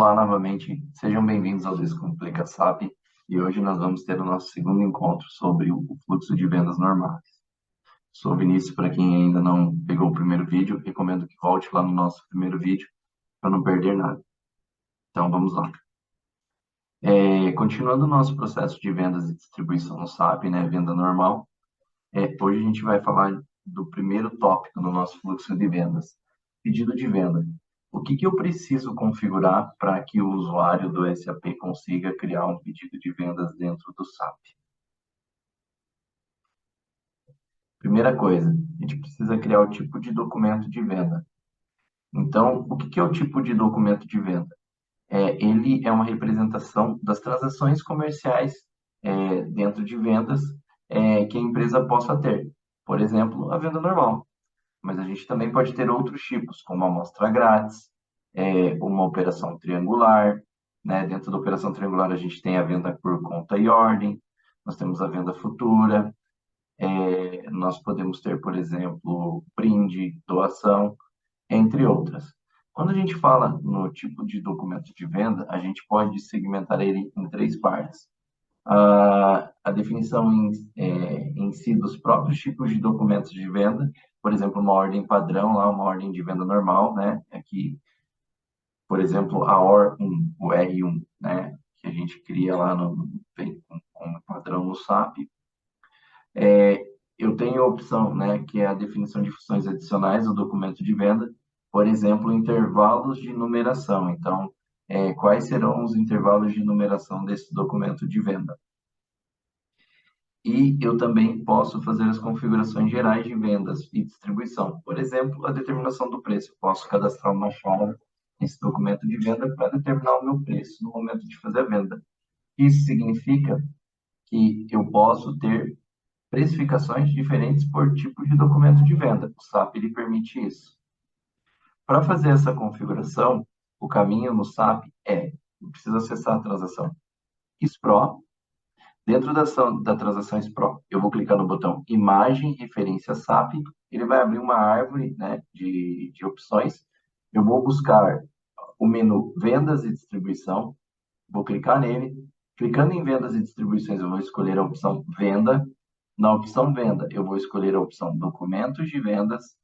Olá novamente, sejam bem-vindos ao Descomplica SAP e hoje nós vamos ter o nosso segundo encontro sobre o fluxo de vendas normais. Sou Vinícius, para quem ainda não pegou o primeiro vídeo, recomendo que volte lá no nosso primeiro vídeo para não perder nada. Então vamos lá. Continuando o nosso processo de vendas e distribuição no SAP, né, venda normal, hoje a gente vai falar do primeiro tópico no nosso fluxo de vendas, pedido de venda. O que eu preciso configurar para que o usuário do SAP consiga criar um pedido de vendas dentro do SAP? Primeira coisa, a gente precisa criar o tipo de documento de venda. Então, o que é o tipo de documento de venda? Ele é uma representação das transações comerciais dentro de vendas que a empresa possa ter. Por exemplo, a venda normal. Mas a gente também pode ter outros tipos, como a amostra grátis, uma operação triangular, né? Dentro da operação triangular a gente tem a venda por conta e ordem, nós temos a venda futura, nós podemos ter, por exemplo, brinde, doação, entre outras. Quando a gente fala no tipo de documento de venda, a gente pode segmentar ele em três partes. A definição em si dos próprios tipos de documentos de venda, por exemplo, uma ordem padrão, lá uma ordem de venda normal, né? Aqui, por exemplo, a OR1, o R1, né? Que a gente cria lá vem como padrão no SAP. Eu tenho a opção, né? Que é a definição de funções adicionais do documento de venda, por exemplo, intervalos de numeração. Então, quais serão os intervalos de numeração desse documento de venda? E eu também posso fazer as configurações gerais de vendas e distribuição. Por exemplo, a determinação do preço. Eu posso cadastrar uma chave nesse documento de venda para determinar o meu preço no momento de fazer a venda. Isso significa que eu posso ter precificações diferentes por tipo de documento de venda. O SAP ele permite isso. Para fazer essa configuração, o caminho no SAP eu preciso acessar a transação XPRO. Dentro da transação Pro, eu vou clicar no botão Imagem, Referência SAP, ele vai abrir uma árvore, né, de opções. Eu vou buscar o menu Vendas e Distribuição, vou clicar nele. Clicando em Vendas e Distribuições, eu vou escolher a opção Venda. Na opção Venda, eu vou escolher a opção Documentos de Vendas.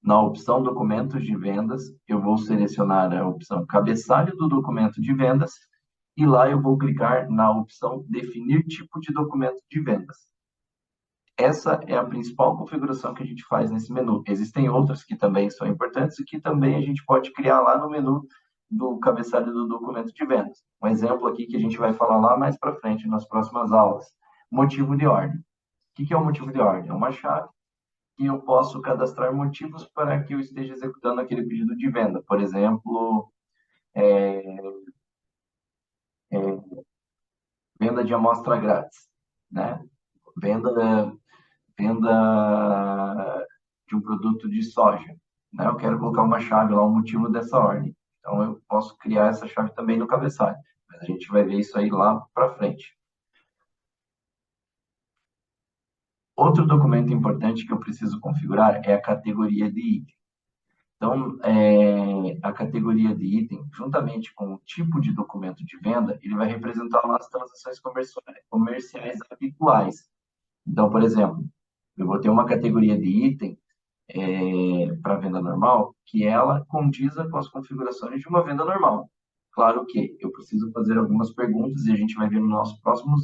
Na opção Documentos de Vendas, eu vou selecionar a opção Cabeçalho do documento de vendas e lá eu vou clicar na opção Definir tipo de documento de vendas. Essa é a principal configuração que a gente faz nesse menu. Existem outras que também são importantes e que também a gente pode criar lá no menu do cabeçalho do documento de vendas. Um exemplo aqui que a gente vai falar lá mais para frente, nas próximas aulas. Motivo de ordem. O que é o motivo de ordem? É uma chave que eu posso cadastrar motivos para que eu esteja executando aquele pedido de venda. Por exemplo, venda de amostra grátis, né? Venda, venda de um produto de soja, né? Eu quero colocar uma chave lá, o motivo dessa ordem. Então, eu posso criar essa chave também no cabeçalho. Mas a gente vai ver isso aí lá para frente. Outro documento importante que eu preciso configurar é a categoria de item. Então, a categoria de item, juntamente com o tipo de documento de venda, ele vai representar as transações comerciais habituais. Então, por exemplo, eu vou ter uma categoria de item para venda normal, que ela condiza com as configurações de uma venda normal. Claro que eu preciso fazer algumas perguntas e a gente vai ver no nosso próximo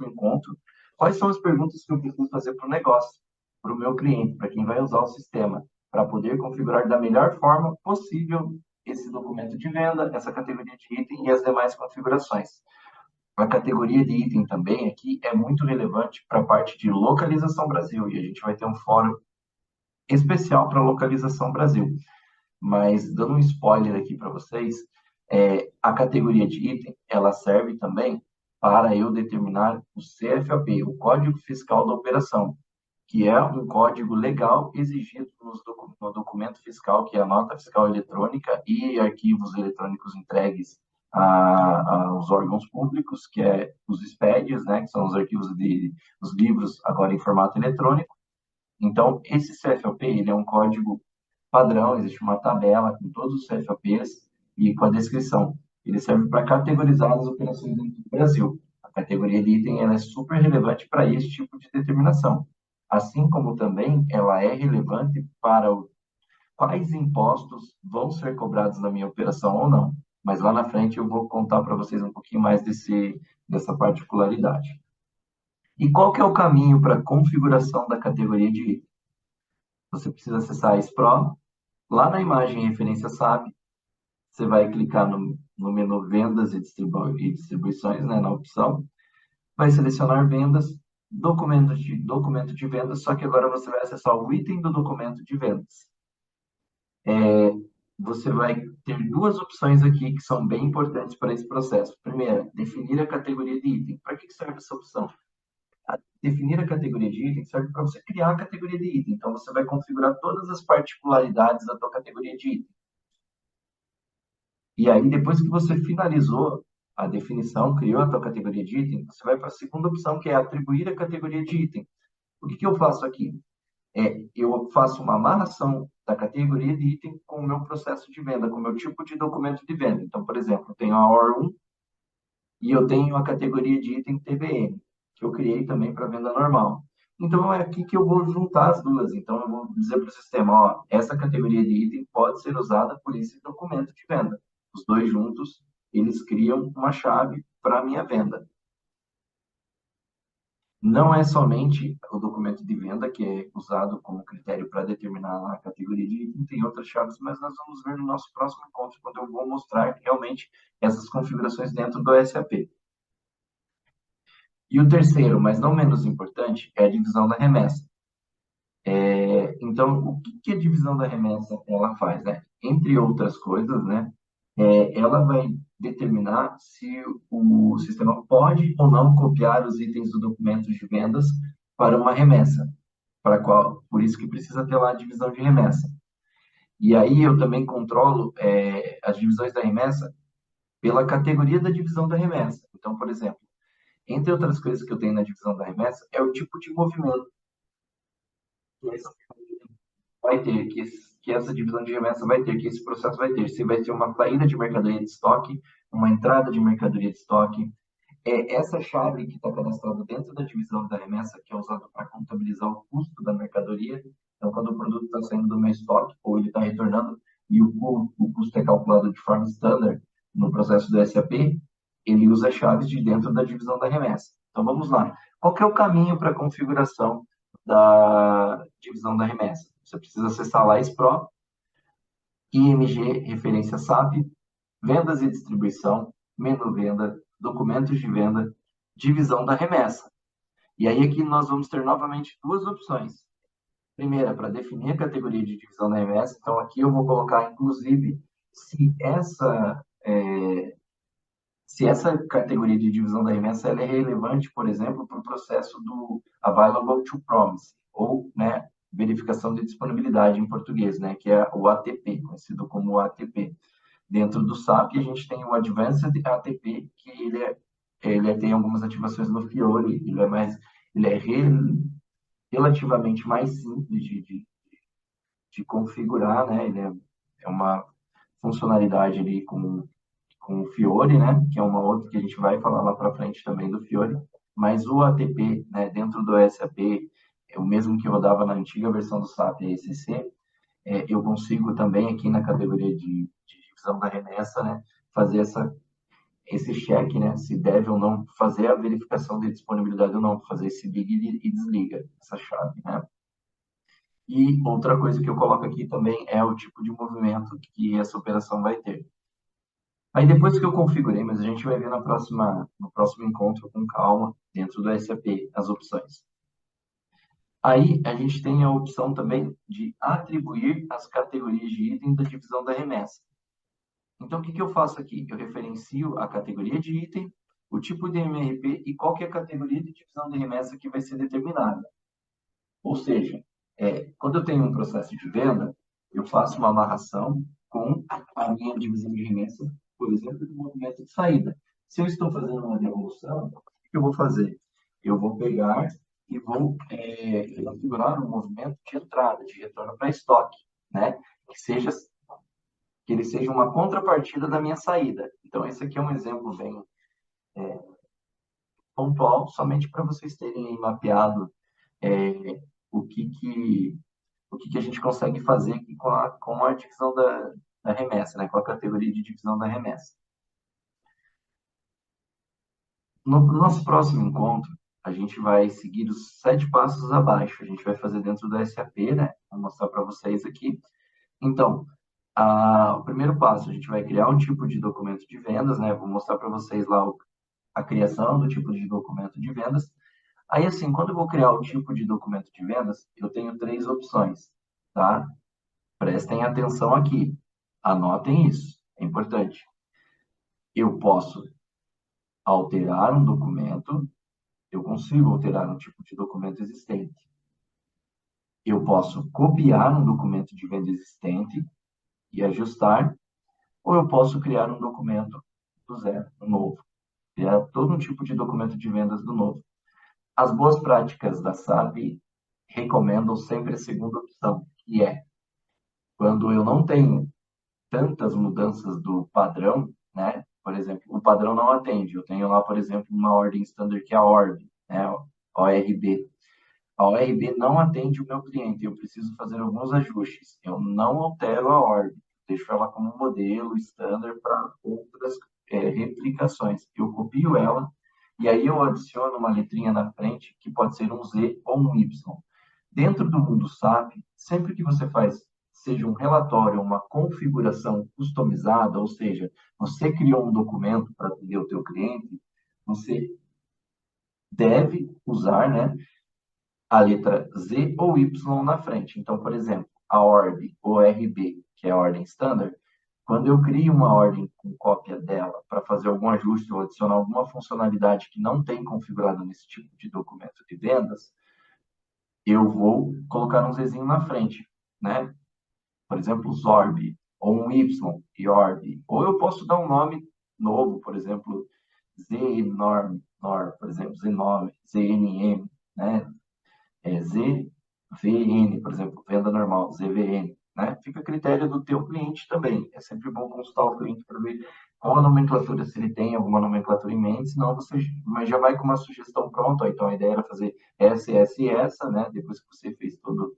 encontro quais são as perguntas que eu preciso fazer para o negócio, para o meu cliente, para quem vai usar o sistema, para poder configurar da melhor forma possível esse documento de venda, essa categoria de item e as demais configurações. A categoria de item também aqui é muito relevante para a parte de localização Brasil, e a gente vai ter um fórum especial para localização Brasil. Mas, dando um spoiler aqui para vocês, a categoria de item, ela serve também para eu determinar o CFAP, o Código Fiscal da Operação, que é um código legal exigido no documento fiscal, que é a nota fiscal eletrônica e arquivos eletrônicos entregues aos órgãos públicos, que é os SPEDs, né, que são os arquivos os livros agora em formato eletrônico. Então, esse CFOP, ele é um código padrão, existe uma tabela com todos os CFOPs, e com a descrição. Ele serve para categorizar as operações dentro do Brasil. A categoria de item ela é super relevante para esse tipo de determinação, assim como também ela é relevante para quais impostos vão ser cobrados na minha operação ou não. Mas lá na frente eu vou contar para vocês um pouquinho mais dessa particularidade. E qual que é o caminho para a configuração da categoria de item? Você precisa acessar a SPRO. Lá na imagem referência SAP, você vai clicar no menu Vendas e Distribuições, né, na opção. Vai selecionar Vendas, documento de vendas, só que agora você vai acessar o item do documento de vendas. Você vai ter duas opções aqui que são bem importantes para esse processo. Primeira, definir a categoria de item. Para que serve essa opção? Definir a categoria de item serve para você criar a categoria de item. Então, você vai configurar todas as particularidades da tua categoria de item. E aí, depois que você finalizou a definição, criou a tua categoria de item, você vai para a segunda opção, que é atribuir a categoria de item. O que eu faço aqui? Eu faço uma amarração da categoria de item com o meu processo de venda, com o meu tipo de documento de venda. Então, por exemplo, eu tenho a OR1 e eu tenho a categoria de item TBN, que eu criei também para venda normal. Então, é aqui que eu vou juntar as duas. Então, eu vou dizer para o sistema, ó, essa categoria de item pode ser usada por esse documento de venda. Os dois juntos, eles criam uma chave para a minha venda. Não é somente o documento de venda que é usado como critério para determinar a categoria de item, tem outras chaves, mas nós vamos ver no nosso próximo encontro, quando eu vou mostrar realmente essas configurações dentro do SAP. E o terceiro, mas não menos importante, é a divisão da remessa. Então, o que a divisão da remessa ela faz, né? Entre outras coisas, né? Ela vai determinar se o sistema pode ou não copiar os itens do documento de vendas para uma remessa, por isso que precisa ter lá a divisão de remessa. E aí eu também controlo as divisões da remessa pela categoria da divisão da remessa. Então, por exemplo, entre outras coisas que eu tenho na divisão da remessa é o tipo de movimento vai ter, que essa divisão de remessa vai ter, que esse processo vai ter. Se vai ter uma saída de mercadoria de estoque, uma entrada de mercadoria de estoque. Essa chave que está cadastrada dentro da divisão da remessa, que é usada para contabilizar o custo da mercadoria. Então, quando o produto está saindo do meu estoque ou ele está retornando e o custo é calculado de forma standard no processo do SAP, ele usa chaves de dentro da divisão da remessa. Então, vamos lá. Qual que é o caminho para a configuração da divisão da remessa? Você precisa acessar lá SPRO, IMG, referência SAP, vendas e distribuição, menu venda, documentos de venda, divisão da remessa. E aí aqui nós vamos ter novamente duas opções. Primeira, para definir a categoria de divisão da remessa. Então aqui eu vou colocar, inclusive, se essa categoria de divisão da remessa ela é relevante, por exemplo, para o processo do Available to Promise, ou né, verificação de disponibilidade em português, né, que é o ATP, conhecido como ATP. Dentro do SAP, a gente tem o Advanced ATP, que tem algumas ativações no Fiori, ele é relativamente mais simples de configurar, né? É uma funcionalidade ali com o Fiori, né? Que é uma outra que a gente vai falar lá para frente também do Fiori. Mas o ATP, né, dentro do SAP, é o mesmo que rodava na antiga versão do SAP ECC, eu consigo também aqui na categoria de divisão da remessa, né, fazer esse check, né, se deve ou não fazer a verificação de disponibilidade ou não, fazer esse liga e desliga essa chave, né. E outra coisa que eu coloco aqui também é o tipo de movimento que essa operação vai ter. Aí depois que eu configurei, mas a gente vai ver no próximo encontro com calma, dentro do SAP, as opções. Aí a gente tem a opção também de atribuir as categorias de item da divisão da remessa. Então, o que eu faço aqui? Eu referencio a categoria de item, o tipo de MRP e qual que é a categoria de divisão de remessa que vai ser determinada. Ou seja, quando eu tenho um processo de venda, eu faço uma amarração com a minha divisão de remessa, por exemplo, do movimento de saída. Se eu estou fazendo uma devolução, o que eu vou fazer? Eu vou pegar e vou configurar um movimento de entrada, de retorno para estoque, né? Que seja que ele seja uma contrapartida da minha saída. Então, esse aqui é um exemplo bem pontual, somente para vocês terem aí mapeado é, o que que a gente consegue fazer aqui com a divisão da remessa, né? Com a categoria de divisão da remessa. No nosso próximo encontro, a gente vai seguir os 7 passos abaixo. A gente vai fazer dentro do SAP, né? Vou mostrar para vocês aqui. Então, o primeiro passo, a gente vai criar um tipo de documento de vendas, né? Vou mostrar para vocês lá a criação do tipo de documento de vendas. Aí, assim, quando eu vou criar o tipo de documento de vendas, eu tenho 3 opções, tá? Prestem atenção aqui. Anotem isso, é importante. Eu posso alterar um documento, eu consigo alterar um tipo de documento existente. Eu posso copiar um documento de venda existente e ajustar, ou eu posso criar um documento do zero, um novo. Criar todo um tipo de documento de vendas do novo. As boas práticas da SAP recomendam sempre a segunda opção, que é quando eu não tenho tantas mudanças do padrão, né? Por exemplo, o padrão não atende. Eu tenho lá, por exemplo, uma ordem standard que é a ORB, né? ORB. A ORB não atende o meu cliente. Eu preciso fazer alguns ajustes. Eu não altero a ORB. Deixo ela como modelo standard para outras replicações. Eu copio ela e aí eu adiciono uma letrinha na frente que pode ser um Z ou um Y. Dentro do mundo SAP, sempre que você faz, seja um relatório, uma configuração customizada, ou seja, você criou um documento para atender o teu cliente, você deve usar, né, a letra Z ou Y na frente. Então, por exemplo, a ORB ou RB, que é a ordem standard, quando eu crio uma ordem com cópia dela para fazer algum ajuste ou adicionar alguma funcionalidade que não tem configurado nesse tipo de documento de vendas, eu vou colocar um Zzinho na frente, né? Por exemplo, Zorb, ou um Y, Yorb. Ou eu posso dar um nome novo, por exemplo, ZNorm, por exemplo, Znorm, ZNM, né? ZVN, por exemplo, venda normal, ZVN, né? Fica a critério do teu cliente também. É sempre bom consultar o cliente para ver qual a nomenclatura, se ele tem alguma nomenclatura em mente, senão você mas já vai com uma sugestão pronta. Então, a ideia era fazer essa e essa, né? Depois que você fez todo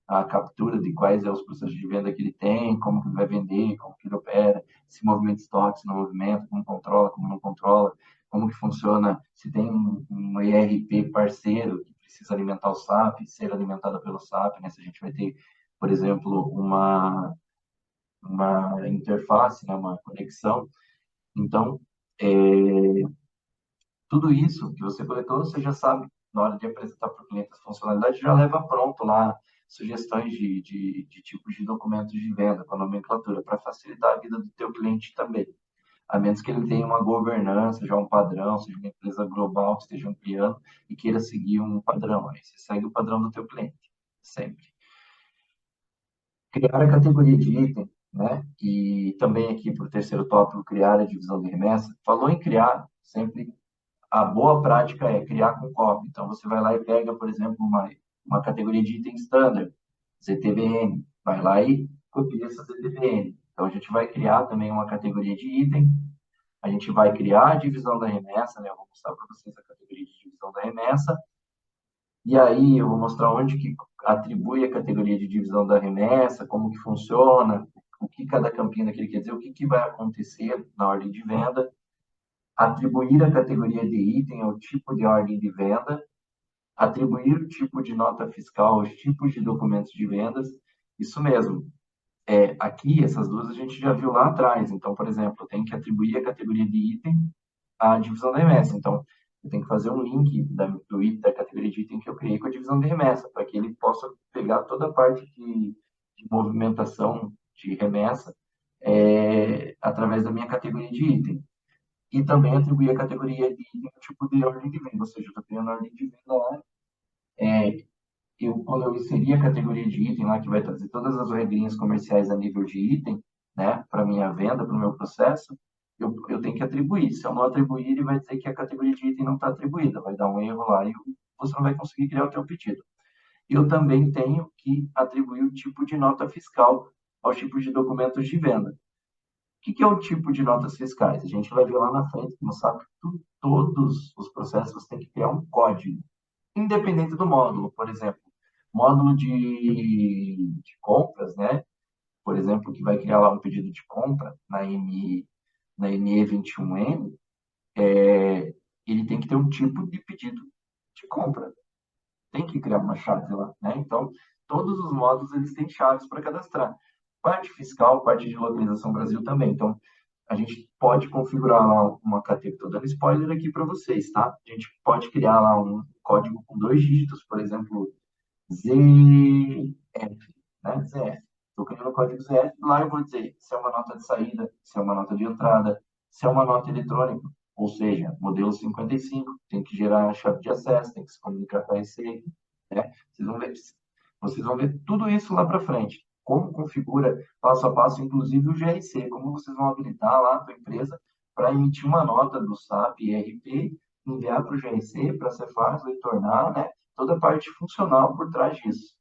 a captura de quais são os processos de venda que ele tem, como que ele vai vender, como que ele opera, se movimenta estoque, se não movimenta, como controla, como não controla, como que funciona, se tem um ERP parceiro que precisa alimentar o SAP, ser alimentado pelo SAP, né? Se a gente vai ter, por exemplo, uma interface, né? Uma conexão. Então, é, tudo isso que você coletou, você já sabe, na hora de apresentar para o cliente as funcionalidades, já leva pronto lá sugestões de tipos de documentos de venda com a nomenclatura, para facilitar a vida do teu cliente também. A menos que ele tenha uma governança, já um padrão, seja uma empresa global que esteja ampliando e queira seguir um padrão. Aí você segue o padrão do teu cliente, sempre. Criar a categoria de item, né? E também aqui para o terceiro tópico, criar a divisão de remessa. Falou em criar, sempre a boa prática é criar com copy. Então, você vai lá e pega, por exemplo, uma categoria de item standard, ZTVN, vai lá e copia essa ZTVN. Então, a gente vai criar também uma categoria de item, a gente vai criar a divisão da remessa, né? Eu vou mostrar para vocês a categoria de divisão da remessa, e aí eu vou mostrar onde que atribui a categoria de divisão da remessa, como que funciona, o que cada campinho daquele quer dizer, o que, que vai acontecer na ordem de venda, atribuir a categoria de item ao tipo de ordem de venda, atribuir o tipo de nota fiscal aos tipos de documentos de vendas. Isso mesmo. Aqui, essas duas a gente já viu lá atrás. Então, por exemplo, eu tenho que atribuir a categoria de item à divisão da remessa. Então, eu tenho que fazer um link do item, da categoria de item que eu criei com a divisão de remessa, para que ele possa pegar toda a parte de movimentação de remessa através da minha categoria de item e também atribuir a categoria de item ao tipo de ordem de venda, ou seja, eu estou criando a ordem de venda lá. Quando eu inserir a categoria de item lá, que vai trazer todas as regrinhas comerciais a nível de item, né, para minha venda, para o meu processo, eu tenho que atribuir. Se eu não atribuir, ele vai dizer que a categoria de item não está atribuída, vai dar um erro lá e você não vai conseguir criar o teu pedido. Eu também tenho que atribuir o tipo de nota fiscal aos tipos de documentos de venda. que é o tipo de notas fiscais? A gente vai ver lá na frente que no SAP todos os processos você tem que criar um código, independente do módulo. Por exemplo, módulo de compras, né? Por exemplo, que vai criar lá um pedido de compra na ME21N, ele tem que ter um tipo de pedido de compra. Tem que criar uma chave lá, né? Então, todos os módulos eles têm chaves para cadastrar. Parte fiscal, parte de localização Brasil também. Então, a gente pode configurar lá uma categoria. Estou dando spoiler aqui para vocês, tá? A gente pode criar lá um código com 2 dígitos, por exemplo, ZF, né? ZF. Estou criando o código ZF, lá eu vou dizer se é uma nota de saída, se é uma nota de entrada, se é uma nota eletrônica, ou seja, modelo 55, tem que gerar a chave de acesso, tem que se comunicar com a Receita, né? Vocês vão ver tudo isso lá para frente. Como configura passo a passo, inclusive o GRC, como vocês vão habilitar lá a sua empresa para emitir uma nota do SAP ERP, enviar para o GRC, para a Cefaz, retornar, né? Toda a parte funcional por trás disso.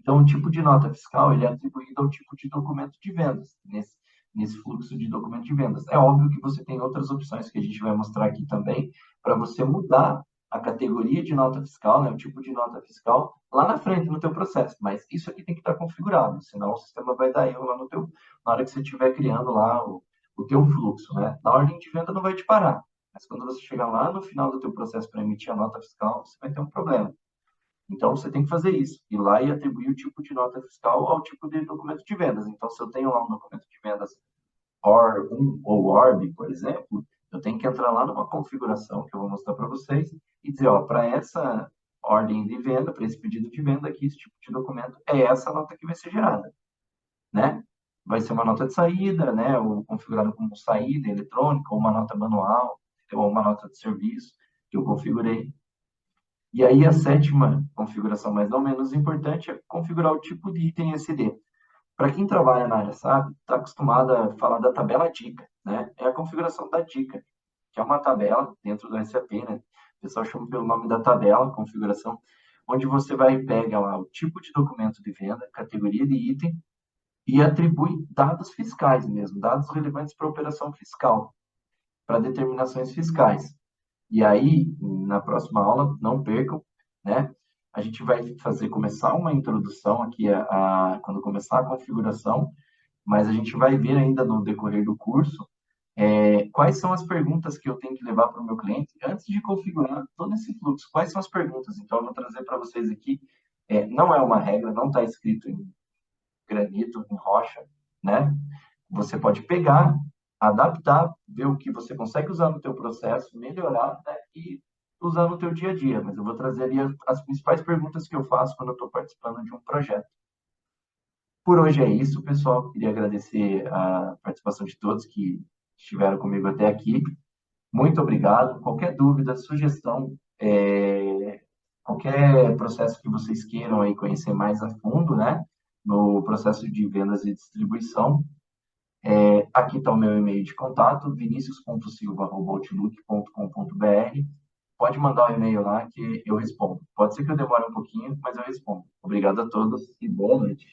Então, o tipo de nota fiscal ele é atribuído ao tipo de documento de vendas, nesse fluxo de documento de vendas. É óbvio que você tem outras opções que a gente vai mostrar aqui também, para você mudar a categoria de nota fiscal, né, o tipo de nota fiscal, lá na frente no teu processo. Mas isso aqui tem que estar configurado, senão o sistema vai dar erro lá na hora que você estiver criando lá o teu fluxo. Né? Na ordem de venda não vai te parar, mas quando você chegar lá no final do teu processo para emitir a nota fiscal, você vai ter um problema. Então, você tem que fazer isso, ir lá e atribuir o tipo de nota fiscal ao tipo de documento de vendas. Então, se eu tenho lá um documento de vendas OR1 ou ORB, por exemplo, eu tenho que entrar lá numa configuração que eu vou mostrar para vocês e dizer, ó, para essa ordem de venda, para esse pedido de venda aqui, esse tipo de documento, é essa nota que vai ser gerada, né? Vai ser uma nota de saída, né? Ou configurada como saída eletrônica, ou uma nota manual, ou uma nota de serviço que eu configurei. E aí a sétima configuração, mas não menos importante, é configurar o tipo de item SD. Para quem trabalha na área SAP, está acostumado a falar da tabela dica, né? É a configuração da dica, que é uma tabela dentro do SAP, né? O pessoal chama pelo nome da tabela, configuração, onde você vai pegar lá o tipo de documento de venda, categoria de item e atribui dados fiscais mesmo, dados relevantes para a operação fiscal, para determinações fiscais. E aí, na próxima aula, não percam, né? A gente vai começar uma introdução aqui quando começar a configuração, mas a gente vai ver ainda no decorrer do curso quais são as perguntas que eu tenho que levar para o meu cliente antes de configurar todo esse fluxo. Quais são as perguntas? Então, eu vou trazer para vocês aqui. Não é uma regra, não está escrito em granito, em rocha, né? Você pode pegar, adaptar, ver o que você consegue usar no teu processo, melhorar, né? E usar no teu dia a dia. Mas eu vou trazer ali as principais perguntas que eu faço quando eu estou participando de um projeto. Por hoje é isso, pessoal. Queria agradecer a participação de todos que estiveram comigo até aqui. Muito obrigado. Qualquer dúvida, sugestão, qualquer processo que vocês queiram aí conhecer mais a fundo, né? No processo de vendas e distribuição, aqui está o meu e-mail de contato, vinicius.silva@outlook.com.br. Pode mandar o e-mail lá que eu respondo. Pode ser que eu demore um pouquinho, mas eu respondo. Obrigado a todos e boa noite.